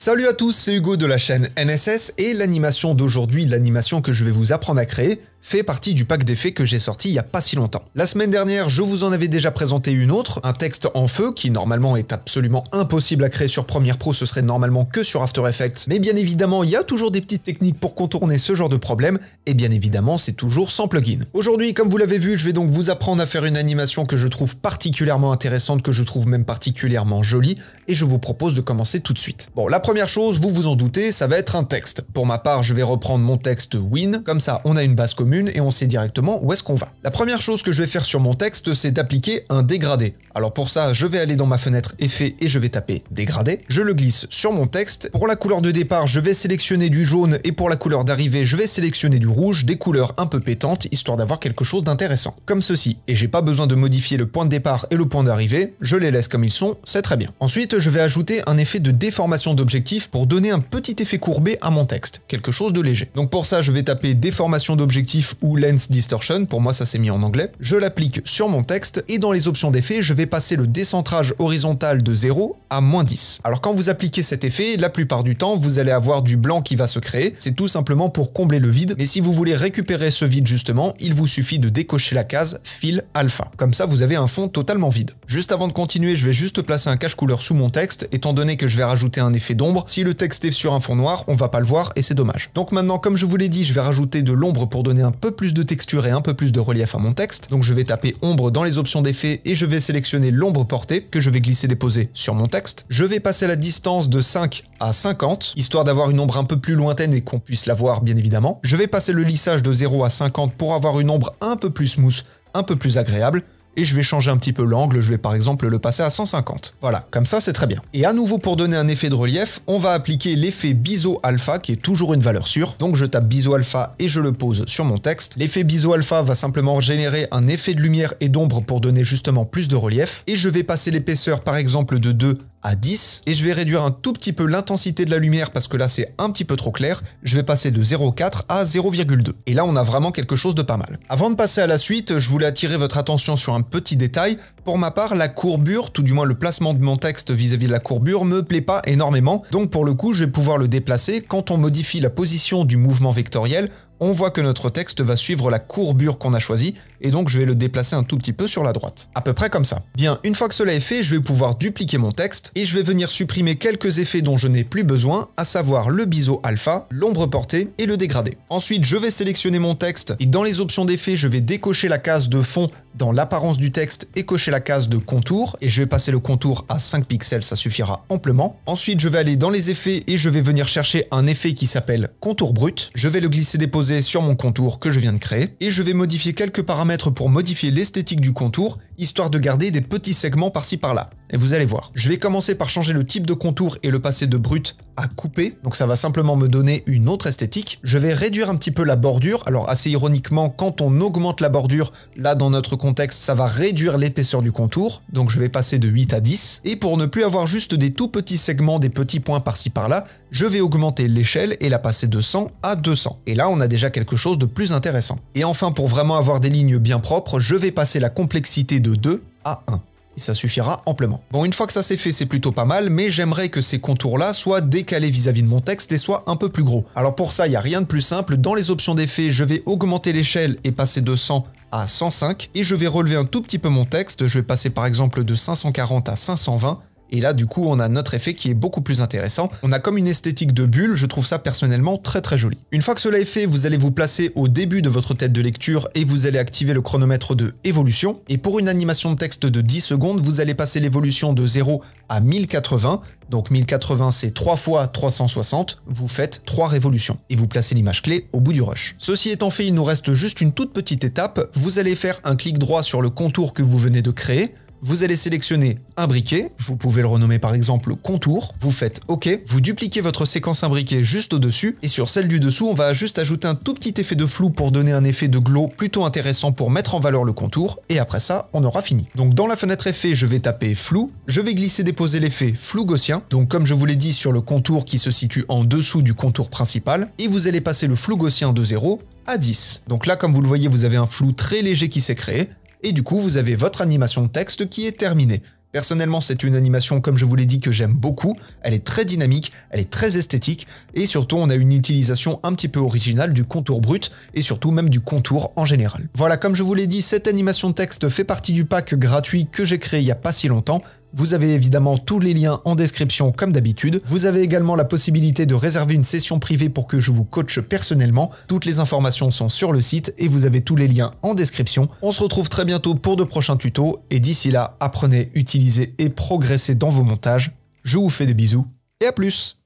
Salut à tous, c'est Hugo de la chaîne NSS et l'animation d'aujourd'hui, l'animation que je vais vous apprendre à créer, fait partie du pack d'effets que j'ai sorti il y a pas si longtemps. La semaine dernière, je vous en avais déjà présenté une autre, un texte en feu qui normalement est absolument impossible à créer sur Premiere Pro, ce serait normalement que sur After Effects, mais bien évidemment il y a toujours des petites techniques pour contourner ce genre de problème, et bien évidemment c'est toujours sans plugin. Aujourd'hui, comme vous l'avez vu, je vais donc vous apprendre à faire une animation que je trouve particulièrement intéressante, que je trouve même particulièrement jolie, et je vous propose de commencer tout de suite. Bon, la première chose, vous vous en doutez, ça va être un texte. Pour ma part, je vais reprendre mon texte Win, comme ça on a une base commune, et on sait directement où est-ce qu'on va. La première chose que je vais faire sur mon texte, c'est d'appliquer un dégradé. Alors pour ça, je vais aller dans ma fenêtre Effets et je vais taper Dégradé. Je le glisse sur mon texte. Pour la couleur de départ, je vais sélectionner du jaune et pour la couleur d'arrivée, je vais sélectionner du rouge, des couleurs un peu pétantes, histoire d'avoir quelque chose d'intéressant. Comme ceci. Et j'ai pas besoin de modifier le point de départ et le point d'arrivée, je les laisse comme ils sont, c'est très bien. Ensuite, je vais ajouter un effet de déformation d'objectif pour donner un petit effet courbé à mon texte, quelque chose de léger. Donc pour ça, je vais taper déformation d'objectif ou Lens Distortion, pour moi ça s'est mis en anglais. Je l'applique sur mon texte et dans les options d'effet, je vais passer le décentrage horizontal de 0 à -10. Alors quand vous appliquez cet effet, la plupart du temps, vous allez avoir du blanc qui va se créer. C'est tout simplement pour combler le vide. Mais si vous voulez récupérer ce vide justement, il vous suffit de décocher la case Fill Alpha. Comme ça, vous avez un fond totalement vide. Juste avant de continuer, je vais juste placer un cache couleur sous mon texte, étant donné que je vais rajouter un effet d'ombre. Si le texte est sur un fond noir, on va pas le voir et c'est dommage. Donc maintenant, comme je vous l'ai dit, je vais rajouter de l'ombre pour donner un peu plus de texture et un peu plus de relief à mon texte. Donc je vais taper ombre dans les options d'effet et je vais sélectionner l'ombre portée que je vais glisser déposer sur mon texte. Je vais passer la distance de 5 à 50, histoire d'avoir une ombre un peu plus lointaine et qu'on puisse la voir bien évidemment. Je vais passer le lissage de 0 à 50 pour avoir une ombre un peu plus smooth, un peu plus agréable. Et je vais changer un petit peu l'angle, je vais par exemple le passer à 150. Voilà, comme ça c'est très bien. Et à nouveau pour donner un effet de relief, on va appliquer l'effet Biseau Alpha qui est toujours une valeur sûre. Donc je tape Biseau Alpha et je le pose sur mon texte. L'effet Biseau Alpha va simplement générer un effet de lumière et d'ombre pour donner justement plus de relief. Et je vais passer l'épaisseur par exemple de 2 à 10 et je vais réduire un tout petit peu l'intensité de la lumière parce que là c'est un petit peu trop clair. Je vais passer de 0,4 à 0,2 et là on a vraiment quelque chose de pas mal. Avant de passer à la suite, je voulais attirer votre attention sur un petit détail. Pour ma part, la courbure, tout du moins le placement de mon texte vis-à-vis de la courbure me plaît pas énormément, donc pour le coup je vais pouvoir le déplacer. Quand on modifie la position du mouvement vectoriel, on voit que notre texte va suivre la courbure qu'on a choisie, et donc je vais le déplacer un tout petit peu sur la droite. À peu près comme ça. Bien, une fois que cela est fait, je vais pouvoir dupliquer mon texte, et je vais venir supprimer quelques effets dont je n'ai plus besoin, à savoir le biseau alpha, l'ombre portée et le dégradé. Ensuite, je vais sélectionner mon texte, et dans les options d'effets, je vais décocher la case de fond dans l'apparence du texte et cocher la case de contour, et je vais passer le contour à 5 pixels, ça suffira amplement. Ensuite, je vais aller dans les effets, et je vais venir chercher un effet qui s'appelle contour brut. Je vais le glisser déposer sur mon contour que je viens de créer et je vais modifier quelques paramètres pour modifier l'esthétique du contour, histoire de garder des petits segments par-ci par-là. Et vous allez voir. Je vais commencer par changer le type de contour et le passer de brut à coupé, donc ça va simplement me donner une autre esthétique. Je vais réduire un petit peu la bordure, alors assez ironiquement, quand on augmente la bordure, là dans notre contexte, ça va réduire l'épaisseur du contour, donc je vais passer de 8 à 10, et pour ne plus avoir juste des tout petits segments, des petits points par-ci par-là, je vais augmenter l'échelle et la passer de 100 à 200. Et là, on a déjà quelque chose de plus intéressant. Et enfin, pour vraiment avoir des lignes bien propres, je vais passer la complexité de 2 à 1. Et ça suffira amplement. Bon, une fois que ça c'est fait, c'est plutôt pas mal, mais j'aimerais que ces contours-là soient décalés vis-à-vis de mon texte et soient un peu plus gros. Alors pour ça, il n'y a rien de plus simple. Dans les options d'effets, je vais augmenter l'échelle et passer de 100 à 105. Et je vais relever un tout petit peu mon texte. Je vais passer par exemple de 540 à 520. Et là, du coup, on a notre effet qui est beaucoup plus intéressant. On a comme une esthétique de bulle, je trouve ça personnellement très très joli. Une fois que cela est fait, vous allez vous placer au début de votre tête de lecture et vous allez activer le chronomètre de évolution. Et pour une animation de texte de 10 secondes, vous allez passer l'évolution de 0 à 1080. Donc 1080, c'est 3 fois 360. Vous faites 3 révolutions. Et vous placez l'image clé au bout du rush. Ceci étant fait, il nous reste juste une toute petite étape. Vous allez faire un clic droit sur le contour que vous venez de créer. Vous allez sélectionner un briquet, vous pouvez le renommer par exemple contour, vous faites OK, vous dupliquez votre séquence imbriquée juste au-dessus, et sur celle du dessous, on va juste ajouter un tout petit effet de flou pour donner un effet de glow plutôt intéressant pour mettre en valeur le contour, et après ça, on aura fini. Donc dans la fenêtre effet, je vais taper flou, je vais glisser déposer l'effet flou gaussien, donc comme je vous l'ai dit sur le contour qui se situe en dessous du contour principal, et vous allez passer le flou gaussien de 0 à 10. Donc là, comme vous le voyez, vous avez un flou très léger qui s'est créé, et du coup, vous avez votre animation de texte qui est terminée. Personnellement, c'est une animation, comme je vous l'ai dit, que j'aime beaucoup. Elle est très dynamique, elle est très esthétique, et surtout, on a une utilisation un petit peu originale du contour brut, et surtout même du contour en général. Voilà, comme je vous l'ai dit, cette animation de texte fait partie du pack gratuit que j'ai créé il n'y a pas si longtemps. Vous avez évidemment tous les liens en description comme d'habitude. Vous avez également la possibilité de réserver une session privée pour que je vous coache personnellement. Toutes les informations sont sur le site et vous avez tous les liens en description. On se retrouve très bientôt pour de prochains tutos et d'ici là, apprenez, utilisez et progressez dans vos montages. Je vous fais des bisous et à plus!